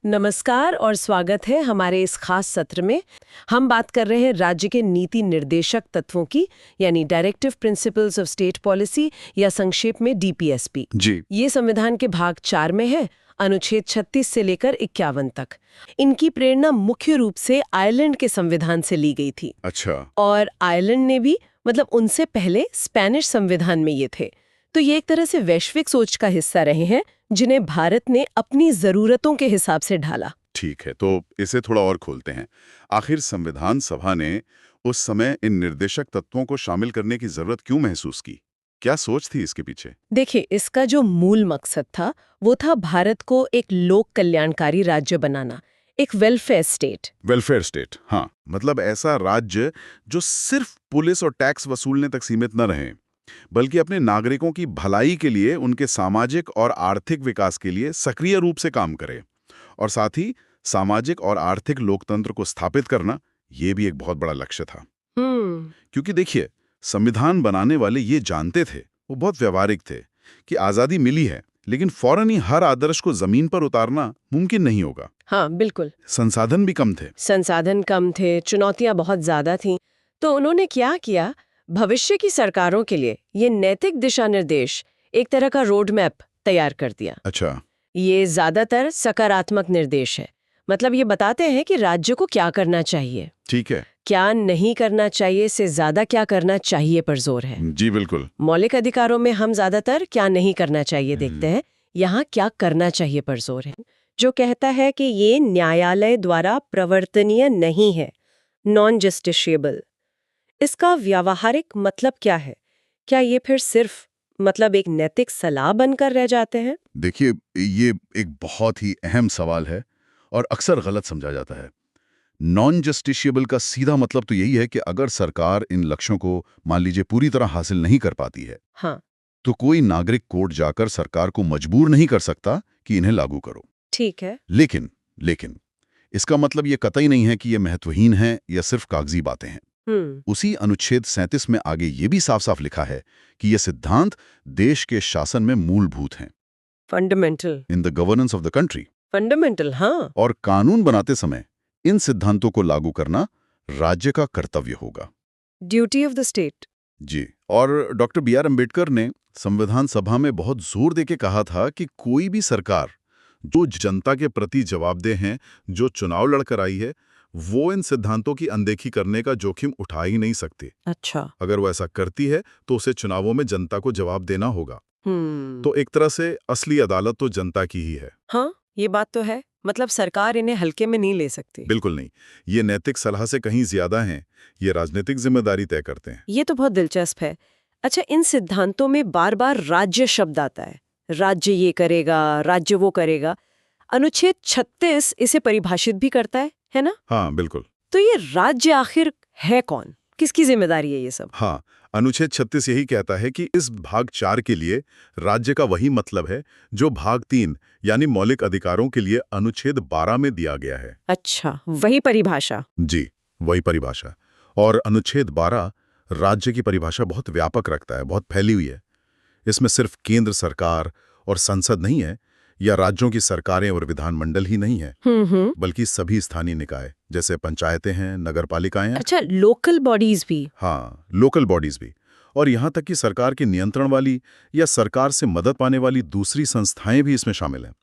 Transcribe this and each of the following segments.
नमस्कार और स्वागत है हमारे इस खास सत्र में। हम बात कर रहे हैं राज्य के नीति निर्देशक तत्वों की, यानी directive principles of state policy या संक्षेप में डीपीएसपी। जी। ये संविधान के भाग 4 में है, अनुच्छेद 36 से लेकर 51 तक। इनकी प्रेरणा मुख्य रूप से आयरलैंड के संविधान से ली गई थी। अच्छा। और आयरलैंड ने भी उनसे पहले स्पेनिश संविधान में ये थे। तो ये एक तरह से वैश्विक सोच का हिस्सा रहे हैं जिन्हें भारत ने अपनी जरूरतों के हिसाब से ढाला। ठीक है, तो इसे थोड़ा और खोलते हैं। आखिर संविधान सभा ने उस समय इन निर्देशक तत्वों को शामिल करने की जरूरत क्यों महसूस की? क्या सोच थी इसके पीछे? देखिए, इसका जो मूल मकसद था वो था भारत को एक लोक कल्याणकारी राज्य बनाना, एक वेलफेयर स्टेट। वेलफेयर स्टेट, हाँ, मतलब ऐसा राज्य जो सिर्फ पुलिस और टैक्स वसूलने तक सीमित न रहे, बल्कि अपने नागरिकों की भलाई के लिए, उनके सामाजिक और आर्थिक विकास के लिए सक्रिय रूप से काम करे। और साथ ही सामाजिक और आर्थिक लोकतंत्र को स्थापित करना, ये भी एक बहुत बड़ा लक्ष्य था। क्योंकि देखिए, संविधान बनाने वाले ये जानते थे, वो बहुत व्यवहारिक थे, कि आजादी मिली है, लेकिन फौरन ही हर आदर्श को जमीन पर उतारना मुमकिन नहीं होगा। हाँ, बिल्कुल। संसाधन भी कम थे, चुनौतियां बहुत ज्यादा थीं। तो उन्होंने क्या किया, भविष्य की सरकारों के लिए ये नैतिक दिशा निर्देश, एक तरह का रोड मैप तैयार कर दिया। अच्छा। ये ज्यादातर सकारात्मक निर्देश है, मतलब ये बताते हैं कि राज्य को क्या करना चाहिए। ठीक है। क्या नहीं करना चाहिए से ज्यादा क्या करना चाहिए पर जोर है। जी बिल्कुल। मौलिक अधिकारों में हम ज्यादातर क्या नहीं करना चाहिए देखते हैं, यहाँ क्या करना चाहिए पर जोर है, जो कहता है कि ये न्यायालय द्वारा प्रवर्तनीय नहीं है, नॉन जस्टिशिएबल। इसका व्यावहारिक मतलब क्या है? क्या ये फिर सिर्फ एक नैतिक सलाह बनकर रह जाते हैं? देखिए, ये एक बहुत ही अहम सवाल है और अक्सर गलत समझा जाता है। नॉन जस्टिशिएबल का सीधा मतलब तो यही है कि अगर सरकार इन लक्ष्यों को मान लीजिए पूरी तरह हासिल नहीं कर पाती है, हाँ, तो कोई नागरिक कोर्ट जाकर सरकार को मजबूर नहीं कर सकता कि इन्हें लागू करो। ठीक है। लेकिन इसका मतलब ये कतई नहीं है कि ये महत्वहीन है या सिर्फ कागजी बातें हैं। उसी अनुच्छेद 37 में आगे ये भी साफ साफ लिखा है कि ये सिद्धांत देश के शासन में मूलभूत हैं। Fundamental in the governance of the country. Fundamental, हाँ। और कानून बनाते समय इन सिद्धांतों को लागू करना राज्य का कर्तव्य होगा। Duty of the state. जी। और डॉक्टर बी आर अम्बेडकर ने संविधान सभा में बहुत जोर देके कहा था कि कोई भी सरकार जो जनता के प्रति जवाबदेह है, जो चुनाव लड़कर आई है, वो इन सिद्धांतों की अनदेखी करने का जोखिम उठा ही नहीं सकती। अच्छा। अगर वो ऐसा करती है तो उसे चुनावों में जनता को जवाब देना होगा। तो एक तरह से असली अदालत तो जनता की ही है। हाँ, ये बात तो है। सरकार इन्हें हल्के में नहीं ले सकती। बिल्कुल नहीं। ये नैतिक सलाह से कहीं ज्यादा हैं। ये राजनीतिक जिम्मेदारी तय करते हैं। ये तो बहुत दिलचस्प है। अच्छा, इन सिद्धांतों में बार बार राज्य शब्द आता है। राज्य ये करेगा, राज्य वो करेगा। अनुच्छेद 36 इसे परिभाषित भी करता है ना? हाँ बिल्कुल। तो ये राज्य आखिर है कौन? किसकी जिम्मेदारी है ये सब? हाँ, अनुच्छेद 36 यही कहता है कि इस भाग 4 के लिए राज्य का वही मतलब है जो भाग 3 यानी मौलिक अधिकारों के लिए अनुच्छेद 12 में दिया गया है। अच्छा, वही परिभाषा। जी, वही परिभाषा। और अनुच्छेद 12 राज्य की परिभाषा बहुत व्यापक रखता है, बहुत फैली हुई है। इसमें सिर्फ केंद्र सरकार और संसद नहीं है, या राज्यों की सरकारें और विधानमंडल ही नहीं है, बल्कि सभी स्थानीय निकाय जैसे पंचायतें हैं, नगरपालिकाएं हैं। अच्छा, लोकल बॉडीज भी। हाँ, लोकल बॉडीज भी। और यहाँ तक कि सरकार के नियंत्रण वाली या सरकार से मदद पाने वाली दूसरी संस्थाएं भी इसमें शामिल हैं।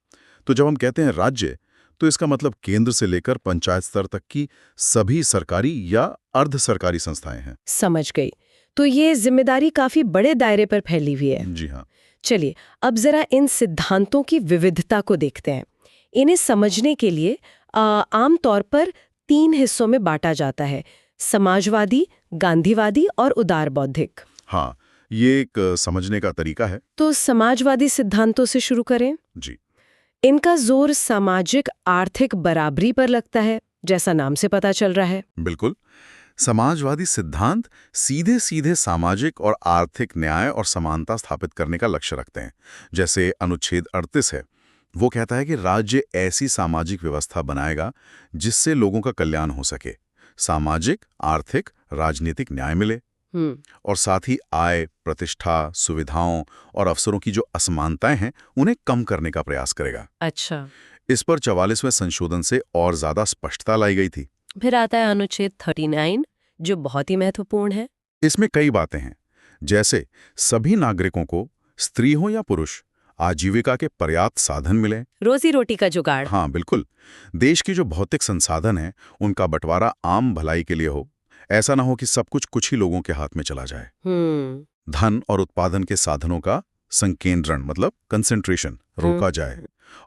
तो जब हम कहते हैं राज्य, तो इसका मतलब केंद्र से लेकर पंचायत स्तर तक की सभी सरकारी या अर्ध सरकारी संस्थाएं हैं। समझ गई। तो ये जिम्मेदारी काफी बड़े दायरे पर फैली हुई है। जी हाँ। चलिए, अब जरा इन सिद्धांतों की विविधता को देखते हैं। इन्हें समझने के लिए आम तौर पर 3 हिस्सों में बांटा जाता है: समाजवादी, गांधीवादी और उदार बौद्धिक। हाँ, ये एक समझने का तरीका है। तो समाजवादी सिद्धांतों से शुरू करें। जी। इनका जोर सामाजिक आर्थिक बराबरी पर लगता है, जैसा नाम से पता चल रहा है। बिल्कुल। समाजवादी सिद्धांत सीधे सीधे सामाजिक और आर्थिक न्याय और समानता स्थापित करने का लक्ष्य रखते हैं। जैसे अनुच्छेद 38 है, वो कहता है कि राज्य ऐसी सामाजिक व्यवस्था बनाएगा जिससे लोगों का कल्याण हो सके, सामाजिक, आर्थिक, राजनीतिक न्याय मिले, और साथ ही आय, प्रतिष्ठा, सुविधाओं और अवसरों की जो असमानताएं हैं उन्हें कम करने का प्रयास करेगा। अच्छा। इस पर 44वें संशोधन से और ज्यादा स्पष्टता लाई गई थी। फिर आता है अनुच्छेद 39, जो बहुत ही महत्वपूर्ण है। इसमें कई बातें हैं, जैसे सभी नागरिकों को, स्त्री हो या पुरुष, आजीविका के पर्याप्त साधन मिले। रोजी रोटी का जुगाड़। हाँ बिल्कुल। देश की जो भौतिक संसाधन हैं उनका बंटवारा आम भलाई के लिए हो। ऐसा ना हो कि सब कुछ ही लोगों के हाथ में चला जाए। धन और उत्पादन के साधनों का संकेंद्रण मतलब कंसंट्रेशन रोका जाए।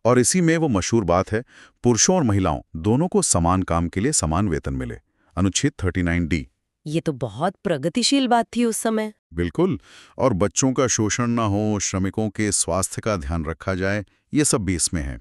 और इसी में वो मशहूर बात है, पुरुषों और महिलाओं दोनों को समान काम के लिए समान वेतन मिले। अनुच्छेद 39D। ये तो बहुत प्रगतिशील बात थी उस समय। बिल्कुल। और बच्चों का शोषण ना हो, श्रमिकों के स्वास्थ्य का ध्यान रखा जाए, ये सब भी इसमें है।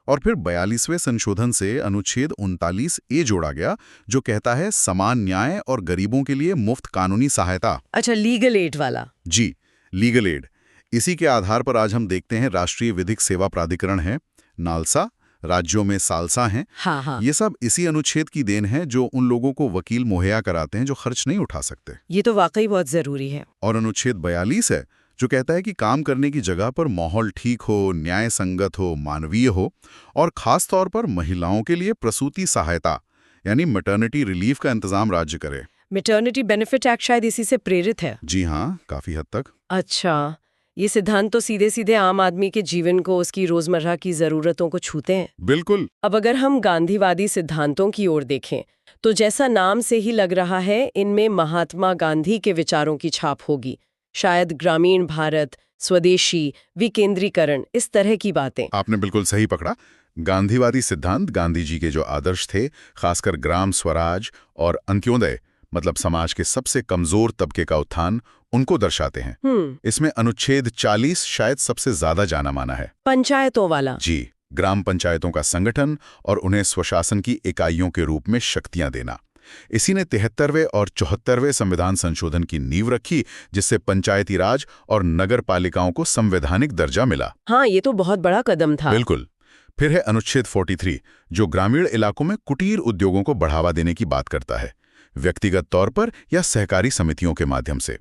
और फिर 42वें संशोधन से अनुच्छेद 39A जोड़ा गया, जो कहता है समान न्याय और गरीबों के लिए मुफ्त कानूनी सहायता। अच्छा, लीगल एड वाला। जी, लीगल एड। इसी के आधार पर आज हम देखते हैं राष्ट्रीय विधिक सेवा प्राधिकरण है, नालसा, राज्यों में सालसा हैं। हाँ। ये सब इसी अनुच्छेद की देन है, जो उन लोगों को वकील मुहैया कराते हैं जो खर्च नहीं उठा सकते। ये तो वाकई बहुत जरूरी है। और अनुच्छेद 42 है, जो कहता है कि काम करने की जगह पर माहौल ठीक हो, न्याय संगत हो, मानवीय हो, और खास तौर पर महिलाओं के लिए प्रसूति सहायता यानी मैटरनिटी रिलीफ का इंतजाम राज्य करे। मैटरनिटी बेनिफिट एक्ट शायद इसी से प्रेरित है। जी हाँ, काफी हद तक। अच्छा, ये सिद्धांत तो सीधे सीधे आम आदमी के जीवन को, उसकी रोजमर्रा की जरूरतों को छूते हैं। बिल्कुल। अब अगर हम गांधीवादी सिद्धांतों की ओर देखें, तो जैसा नाम से ही लग रहा है, इनमें महात्मा गांधी के विचारों की छाप होगी। शायद ग्रामीण भारत, स्वदेशी, विकेंद्रीकरण, इस तरह की बातें। आपने बिल्कुल सही पकड़ा। गांधीवादी सिद्धांत गांधी जी के जो आदर्श थे, खासकर ग्राम स्वराज और अंत्योदय मतलब समाज के सबसे कमजोर तबके का उत्थान, उनको दर्शाते हैं। इसमें अनुच्छेद 40 शायद सबसे ज्यादा जाना माना है। पंचायतों वाला। जी, ग्राम पंचायतों का संगठन और उन्हें स्वशासन की इकाइयों के रूप में शक्तियां देना। इसी ने 73वें और 74वें संविधान संशोधन की नींव रखी, जिससे पंचायती राज और नगर पालिकाओं को संवैधानिक दर्जा मिला। हाँ, ये तो बहुत बड़ा कदम था। बिल्कुल। फिर है अनुच्छेद 43, जो ग्रामीण इलाकों में कुटीर उद्योगों को बढ़ावा देने की बात करता है, व्यक्तिगत तौर पर या सहकारी समितियों के माध्यम से।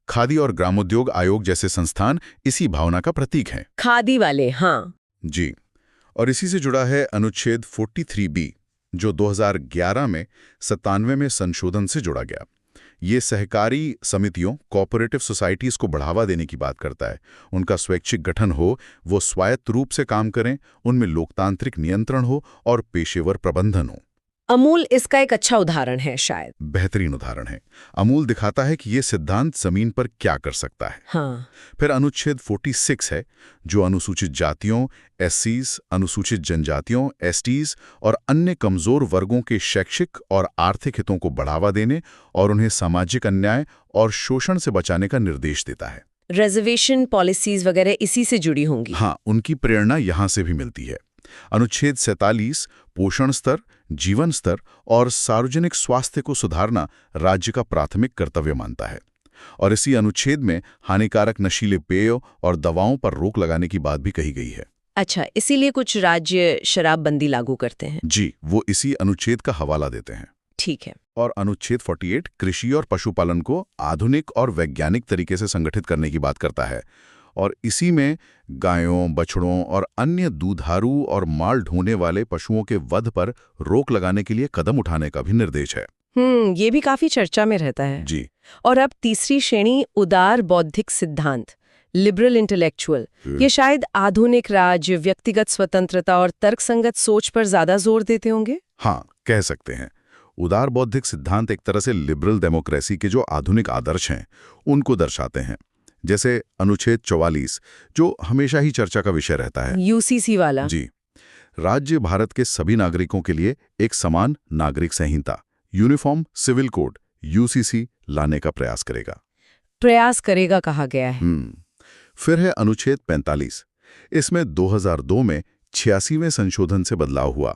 खादी और ग्रामोद्योग आयोग जैसे संस्थान इसी भावना का प्रतीक हैं। खादी वाले, हाँ। जी। और इसी से जुड़ा है अनुच्छेद 43B, जो 2011 में 97वें में संशोधन से जोड़ा गया। ये सहकारी समितियों, कोऑपरेटिव सोसाइटीज को बढ़ावा देने की बात करता है। उनका स्वैच्छिक गठन हो, वो स्वायत्त रूप से काम करें, उनमें लोकतांत्रिक नियंत्रण हो और पेशेवर प्रबंधन हो। अमूल इसका एक अच्छा उदाहरण है शायद। बेहतरीन उदाहरण है। अमूल दिखाता है कि ये सिद्धांत जमीन पर क्या कर सकता है। हाँ। फिर अनुच्छेद 46 है, जो अनुसूचित जातियों, एससीज, अनुसूचित जनजातियों, एसटीज और अन्य कमजोर वर्गों के शैक्षिक और आर्थिक हितों को बढ़ावा देने और उन्हें सामाजिक अन्याय और शोषण से बचाने का निर्देश देता है। रिजर्वेशन पॉलिसीज वगैरह इसी से जुड़ी होंगी। हाँ, उनकी प्रेरणा यहाँ से भी मिलती है। अनुच्छेद 47 पोषण स्तर, जीवन स्तर और सार्वजनिक स्वास्थ्य को सुधारना राज्य का प्राथमिक कर्तव्य मानता है। और इसी अनुच्छेद में हानिकारक नशीले पेय और दवाओं पर रोक लगाने की बात भी कही गई है। अच्छा, इसीलिए कुछ राज्य शराबबंदी लागू करते हैं। जी, वो इसी अनुच्छेद का हवाला देते हैं। ठीक है। और अनुच्छेद 48 कृषि और पशुपालन को आधुनिक और वैज्ञानिक तरीके से संगठित करने की बात करता है। और इसी में गायों, बछड़ों और अन्य दूधारू और माल ढोने वाले पशुओं के वध पर रोक लगाने के लिए कदम उठाने का भी निर्देश है। ये भी काफी चर्चा में रहता है। जी। और अब तीसरी श्रेणी, उदार बौद्धिक सिद्धांत, लिबरल इंटेलेक्चुअल। ये शायद आधुनिक राज्य, व्यक्तिगत स्वतंत्रता और तर्कसंगत सोच पर ज्यादा जोर देते होंगे। हाँ, कह सकते हैं। उदार बौद्धिक सिद्धांत एक तरह से लिबरल डेमोक्रेसी के जो आधुनिक आदर्श हैं, उनको दर्शाते हैं। जैसे अनुच्छेद 44, जो हमेशा ही चर्चा का विषय रहता है, यूसीसी वाला। जी। राज्य भारत के सभी नागरिकों के लिए एक समान नागरिक संहिता, यूनिफॉर्म सिविल कोड, यूसीसी लाने का प्रयास करेगा कहा गया है। फिर है अनुच्छेद 45। इसमें 2002 में 86वें संशोधन से बदलाव हुआ।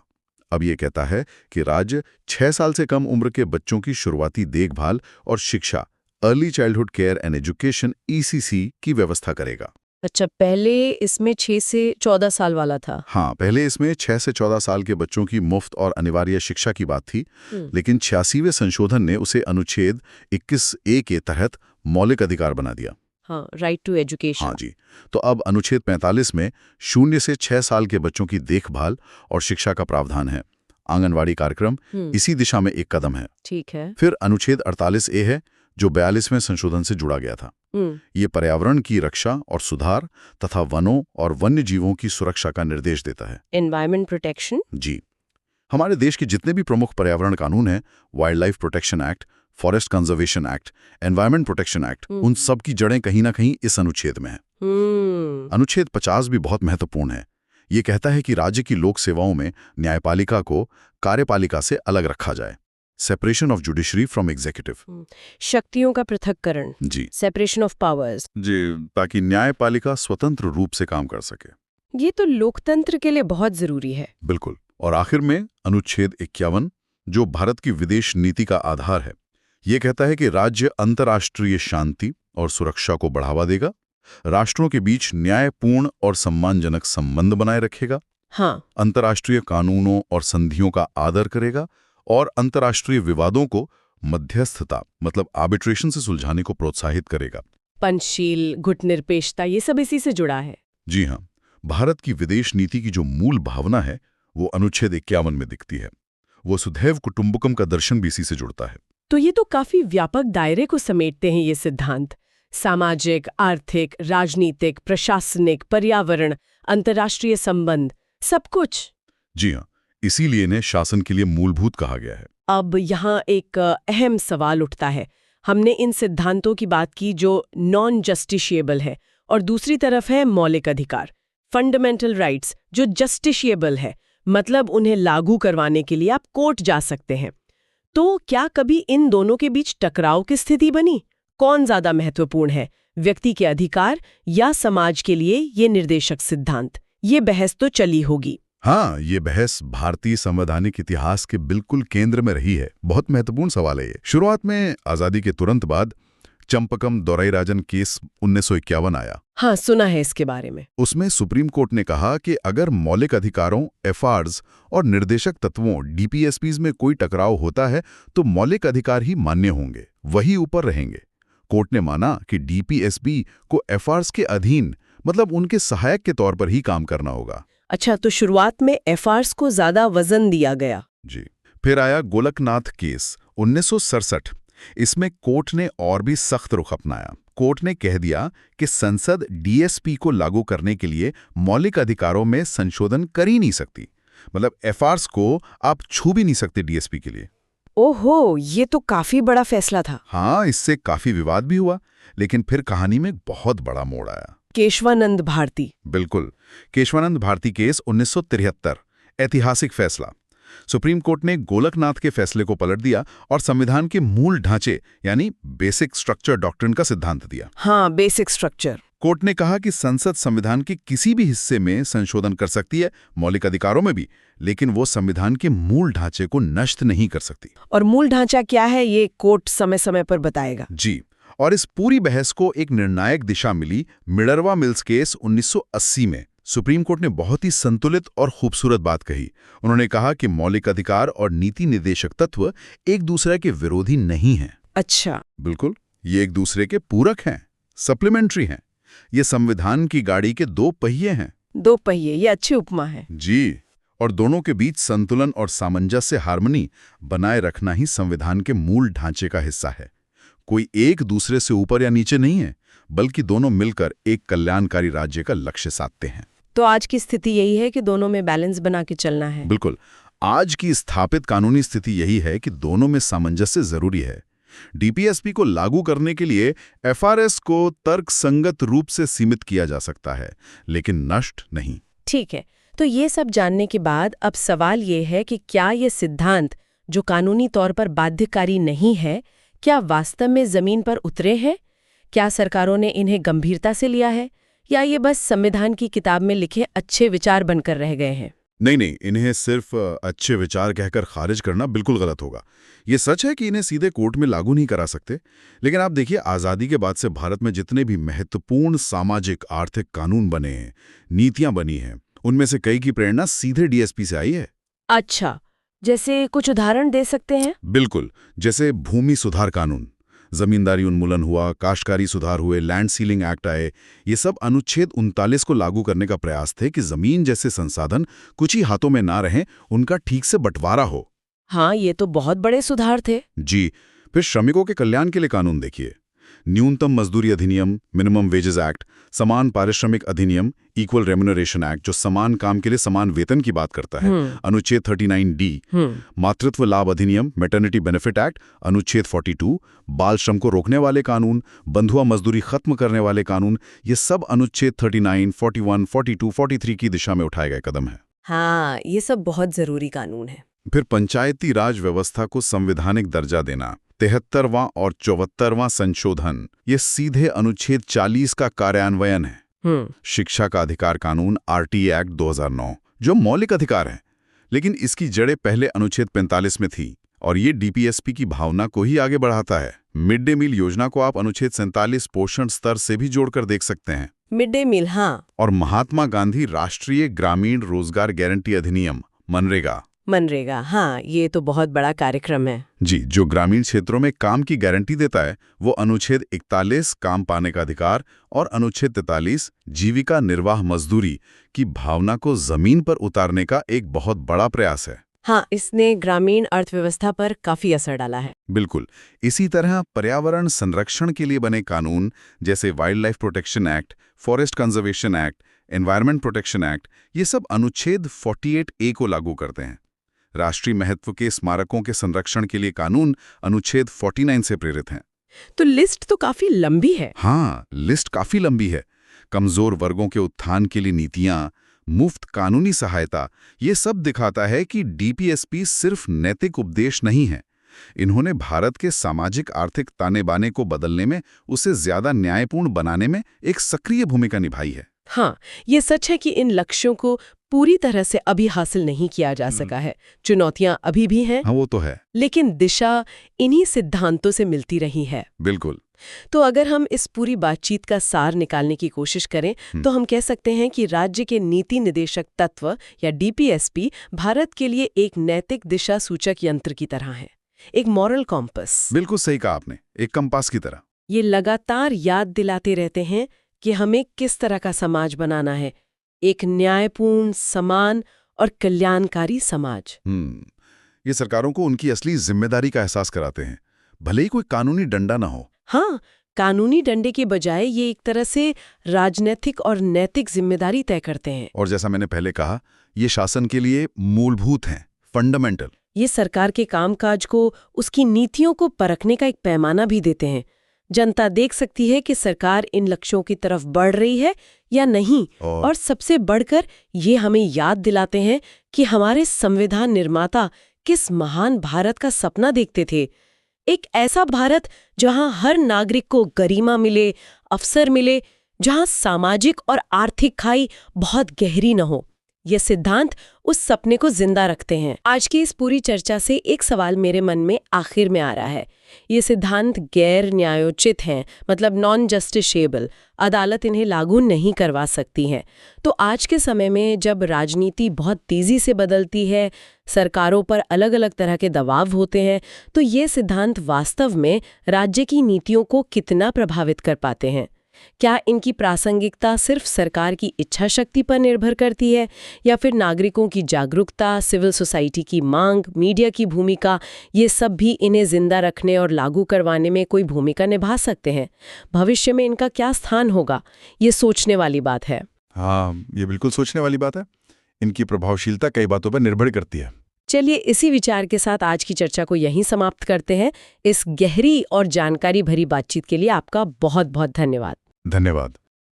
अब ये कहता है कि राज्य 6 साल से कम उम्र के बच्चों की शुरुआती देखभाल और शिक्षा, early childhood care and education ECC की व्यवस्था करेगा। अच्छा, पहले इसमें 6 से 14 साल वाला था। हाँ, पहले इसमें 6 से 14 साल के बच्चों की मुफ्त और अनिवार्य शिक्षा की बात थी, लेकिन 86वें संशोधन ने उसे अनुच्छेद 21A के तहत मौलिक अधिकार बना दिया। हाँ, राइट टू एजुकेशन। हाँ जी। तो अब अनुच्छेद 45 में 0 से 6 साल के बच्चों की देखभाल और शिक्षा का प्रावधान है। आंगनवाड़ी कार्यक्रम इसी दिशा में एक कदम है। ठीक है। फिर अनुच्छेद 48A है, जो 42वें संशोधन से जुड़ा गया था। ये पर्यावरण की रक्षा और सुधार तथा वनों और वन्य जीवों की सुरक्षा का निर्देश देता है। Environment protection. जी। हमारे देश के जितने भी प्रमुख पर्यावरण कानून हैं, wildlife protection act, forest conservation act, environment protection act, उन सब की जड़ें कहीं ना कहीं इस अनुच्छेद में है। अनुच्छेद 50 भी बहुत महत्वपूर्ण है। ये कहता है कि राज्य की लोक सेवाओं में न्यायपालिका को कार्यपालिका से अलग रखा जाए। Separation of judiciary from executive. शक्तियों का पृथक्करण। जी सेपरेशन ऑफ पावर्स। जी, ताकि न्यायपालिका स्वतंत्र रूप से काम कर सके। ये तो लोकतंत्र के लिए बहुत जरूरी है। बिल्कुल। और आखिर में अनुच्छेद 51, जो भारत की विदेश नीति का आधार है। ये कहता है कि राज्य अंतर्राष्ट्रीय शांति और सुरक्षा को बढ़ावा देगा, राष्ट्रों के बीच न्यायपूर्ण और सम्मानजनक संबंध बनाए रखेगा, हाँ, अंतर्राष्ट्रीय कानूनों और संधियों का आदर करेगा और अंतर्राष्ट्रीय विवादों को मध्यस्थता मतलब आर्बिट्रेशन से सुलझाने को प्रोत्साहित करेगा। पंचशील, गुटनिरपेक्षता, ये सब इसी से जुड़ा है। जी हाँ, भारत की विदेश नीति की जो मूल भावना है वो अनुच्छेद 51 में दिखती है। वो सुधैव कुटुंबकम का दर्शन भी इसी से जुड़ता है। तो ये तो काफी व्यापक दायरे को समेटते हैं ये सिद्धांत। सामाजिक, आर्थिक, राजनीतिक, प्रशासनिक, पर्यावरण, अंतर्राष्ट्रीय संबंध, सब कुछ। जी हाँ, इसीलिए इन्हें शासन के लिए मूलभूत कहा गया है। अब यहाँ एक अहम सवाल उठता है। हमने इन सिद्धांतों की बात की जो नॉन जस्टिशिएबल है, और दूसरी तरफ है मौलिक अधिकार, फंडामेंटल राइट्स, जो जस्टिशिएबल है, मतलब उन्हें लागू करवाने के लिए आप कोर्ट जा सकते हैं। तो क्या कभी इन दोनों के बीच टकराव की स्थिति बनी? कौन ज्यादा महत्वपूर्ण है, व्यक्ति के अधिकार या समाज के लिए ये निर्देशक सिद्धांत? ये बहस तो चली होगी। हाँ, ये बहस भारतीय संवैधानिक इतिहास के बिल्कुल केंद्र में रही है। बहुत महत्वपूर्ण सवाल है ये। शुरुआत में आजादी के तुरंत बाद चंपकम दोराईराजन केस 1951 आया। हाँ, सुना है इसके बारे में। उसमें सुप्रीम कोर्ट ने कहा कि अगर मौलिक अधिकारों, एफआरस और निर्देशक तत्वों डीपीएसपीज में कोई टकराव होता है तो मौलिक अधिकार ही मान्य होंगे, वही ऊपर रहेंगे। कोर्ट ने माना कि डीपीएसपी को एफआरस के अधीन मतलब उनके सहायक के तौर पर ही काम करना होगा। अच्छा, तो शुरुआत में एफआरस को ज्यादा वजन दिया गया। जी। फिर आया गोलकनाथ केस 1967। इसमें कोर्ट ने और भी सख्त रुख अपनाया। कोर्ट ने कह दिया कि संसद डीएसपी को लागू करने के लिए मौलिक अधिकारों में संशोधन कर ही नहीं सकती। मतलब एफआरस को आप छू भी नहीं सकते डीएसपी के लिए। ओहो, ये तो काफी बड़ा फैसला था। हाँ, इससे काफी विवाद भी हुआ, लेकिन फिर कहानी में एक बहुत बड़ा मोड़ आया। केशवानंद भारती। बिल्कुल, केशवानंद भारती केस 1973, ऐतिहासिक फैसला। सुप्रीम कोर्ट ने गोलकनाथ के फैसले को पलट दिया और संविधान के मूल ढांचे यानी बेसिक स्ट्रक्चर डॉक्ट्रिन का सिद्धांत दिया। हाँ, बेसिक स्ट्रक्चर। कोर्ट ने कहा कि संसद संविधान के किसी भी हिस्से में संशोधन कर सकती है, मौलिक अधिकारों में भी, लेकिन वो संविधान के मूल ढांचे को नष्ट नहीं कर सकती। और मूल ढांचा क्या है ये कोर्ट समय समय पर बताएगा। जी, और इस पूरी बहस को एक निर्णायक दिशा मिली मिनर्वा मिल्स केस 1980 में। सुप्रीम कोर्ट ने बहुत ही संतुलित और खूबसूरत बात कही। उन्होंने कहा कि मौलिक अधिकार और नीति निर्देशक तत्व एक दूसरे के विरोधी नहीं हैं। अच्छा। बिल्कुल, ये एक दूसरे के पूरक हैं, सप्लीमेंट्री हैं। ये संविधान की गाड़ी के दो पहिए हैं। दो पहिए, ये अच्छी उपमा है। जी, और दोनों के बीच संतुलन और सामंजस्य, हार्मनी बनाए रखना ही संविधान के मूल ढांचे का हिस्सा है। कोई एक दूसरे से ऊपर या नीचे नहीं है, बल्कि दोनों मिलकर एक कल्याणकारी राज्य का लक्ष्य साधते हैं। तो आज की स्थिति यही है कि दोनों में बैलेंस बना के चलना है। बिल्कुल, आज की स्थापित कानूनी स्थिति यही है कि दोनों में सामंजस्य जरूरी है। डीपीएसपी को लागू करने के लिए एफआरएस को तर्कसंगत रूप से सीमित किया जा सकता है, लेकिन नष्ट नहीं। ठीक है, तो ये सब जानने के बाद अब सवाल ये है कि क्या ये सिद्धांत जो कानूनी तौर पर बाध्यकारी नहीं है, क्या वास्तव में जमीन पर उतरे हैं? क्या सरकारों ने इन्हें गंभीरता से लिया है, या ये बस संविधान की किताब में लिखे अच्छे विचार बनकर रह गए हैं? नहीं, इन्हें सिर्फ अच्छे विचार कहकर खारिज करना बिल्कुल गलत होगा। ये सच है कि इन्हें सीधे कोर्ट में लागू नहीं करा सकते, लेकिन आप देखिए, आज़ादी के बाद से भारत में जितने भी महत्वपूर्ण सामाजिक आर्थिक कानून बने हैं, नीतियां बनी हैं, उनमें से कई की प्रेरणा सीधे डीएसपी से आई है। अच्छा, जैसे कुछ उदाहरण दे सकते हैं? बिल्कुल, जैसे भूमि सुधार कानून, जमींदारी उन्मूलन हुआ, काश्तकारी सुधार हुए, लैंड सीलिंग एक्ट आए। ये सब अनुच्छेद 39 को लागू करने का प्रयास थे कि जमीन जैसे संसाधन कुछ ही हाथों में ना रहें, उनका ठीक से बंटवारा हो। हाँ, ये तो बहुत बड़े सुधार थे। जी। फिर श्रमिकों के कल्याण के लिए कानून देखिए। न्यूनतम मजदूरी अधिनियम, मिनिमम वेजेस एक्ट, समान पारिश्रमिक अधिनियम, इक्वल रेम्यूनरेशन एक्ट, जो समान काम के लिए समान वेतन की बात करता है, अनुच्छेद 39D। मातृत्व लाभ अधिनियम, मैटरनिटी बेनिफिट एक्ट, अनुच्छेद 42। बाल श्रम को रोकने वाले कानून, बंधुआ मजदूरी खत्म करने वाले कानून, ये सब अनुच्छेद 39, 41, 42, 43 की दिशा में उठाए गए कदम हैं। हाँ, ये सब बहुत जरूरी कानून है। फिर पंचायती राज व्यवस्था को संवैधानिक दर्जा देना, 73वां और 74वां संशोधन, ये सीधे अनुच्छेद 40 का कार्यान्वयन है। शिक्षा का अधिकार कानून, RT एक्ट 2009, जो मौलिक अधिकार है, लेकिन इसकी जड़ें पहले अनुच्छेद 45 में थी, और ये DPSP की भावना को ही आगे बढ़ाता है। मिड डे मील योजना को आप अनुच्छेद 47 पोषण स्तर से भी जोड़कर देख सकते हैं। मिड डे मील, हाँ। और महात्मा गांधी राष्ट्रीय ग्रामीण रोजगार गारंटी अधिनियम, मनरेगा, हाँ, ये तो बहुत बड़ा कार्यक्रम है जी, जो ग्रामीण क्षेत्रों में काम की गारंटी देता है। वो अनुच्छेद 41 काम पाने का अधिकार और अनुच्छेद 43 जीविका निर्वाह मजदूरी की भावना को जमीन पर उतारने का एक बहुत बड़ा प्रयास है। हाँ, इसने ग्रामीण अर्थव्यवस्था पर काफी असर डाला है। बिल्कुल। इसी तरह पर्यावरण संरक्षण के लिए बने कानून, जैसे wild life protection act, forest conservation act, environment protection act, ये सब अनुच्छेद 48A को लागू करते हैं। राष्ट्रीय महत्व के स्मारकों के संरक्षण के लिए कानून अनुच्छेद 49 से प्रेरित हैं। तो लिस्ट तो काफी लंबी है। हाँ, लिस्ट काफी लंबी है। कमजोर वर्गों के उत्थान के लिए नीतियां, मुफ्त कानूनी सहायता, ये सब दिखाता है कि DPSP सिर्फ नैतिक उपदेश नहीं है। इन्होंने भारत के सामाजिक आर्थिक ताने बाने को बदलने में, उसे ज्यादा न्यायपूर्ण बनाने में एक सक्रिय भूमिका निभाई है। हाँ, ये सच है कि इन लक्ष्यों को पूरी तरह से अभी हासिल नहीं किया जा सका है। चुनौतियां अभी भी हैं। हाँ, वो तो है। लेकिन दिशा इन्हीं सिद्धांतों से मिलती रही है। बिल्कुल। तो अगर हम इस पूरी बातचीत का सार निकालने की कोशिश करें तो हम कह सकते हैं कि राज्य के नीति निदेशक तत्व या DPSP भारत के लिए एक नैतिक दिशा सूचक यंत्र की तरह है, एक मॉरल कॉम्पस। बिल्कुल सही कहा आपने, एक कंपास की तरह। ये लगातार याद दिलाते रहते हैं कि हमें किस तरह का समाज बनाना है, एक न्यायपूर्ण, समान और कल्याणकारी समाज। ये सरकारों को उनकी असली जिम्मेदारी का एहसास कराते हैं, भले ही कोई कानूनी डंडा ना हो। हाँ, कानूनी डंडे के बजाय ये एक तरह से राजनीतिक और नैतिक जिम्मेदारी तय करते हैं। और जैसा मैंने पहले कहा, ये शासन के लिए मूलभूत हैं, फंडामेंटल। ये सरकार के कामकाज को, उसकी नीतियों को परखने का एक पैमाना भी देते हैं। जनता देख सकती है कि सरकार इन लक्ष्यों की तरफ बढ़ रही है या नहीं। और सबसे बढ़कर ये हमें याद दिलाते हैं कि हमारे संविधान निर्माता किस महान भारत का सपना देखते थे। एक ऐसा भारत जहां हर नागरिक को गरिमा मिले, अवसर मिले, जहां सामाजिक और आर्थिक खाई बहुत गहरी न हो। ये सिद्धांत उस सपने को जिंदा रखते हैं। आज की इस पूरी चर्चा से एक सवाल मेरे मन में आखिर में आ रहा है। ये सिद्धांत गैर न्यायोचित हैं, मतलब नॉन जस्टिसेबल, अदालत इन्हें लागू नहीं करवा सकती है। तो आज के समय में जब राजनीति बहुत तेजी से बदलती है, सरकारों पर अलग अलग तरह के दबाव होते हैं, तो ये सिद्धांत वास्तव में राज्य की नीतियों को कितना प्रभावित कर पाते हैं? क्या इनकी प्रासंगिकता सिर्फ सरकार की इच्छा शक्ति पर निर्भर करती है, या फिर नागरिकों की जागरूकता, सिविल सोसाइटी की मांग, मीडिया की भूमिका, ये सब भी इन्हें जिंदा रखने और लागू करवाने में कोई भूमिका निभा सकते हैं? भविष्य में इनका क्या स्थान होगा, ये सोचने वाली बात है। हाँ, ये बिल्कुल सोचने वाली बात है। इनकी प्रभावशीलता कई बातों पर निर्भर करती है। चलिए इसी विचार के साथ आज की चर्चा को यहीं समाप्त करते हैं। इस गहरी और जानकारी भरी बातचीत के लिए आपका बहुत बहुत धन्यवाद। धन्यवाद।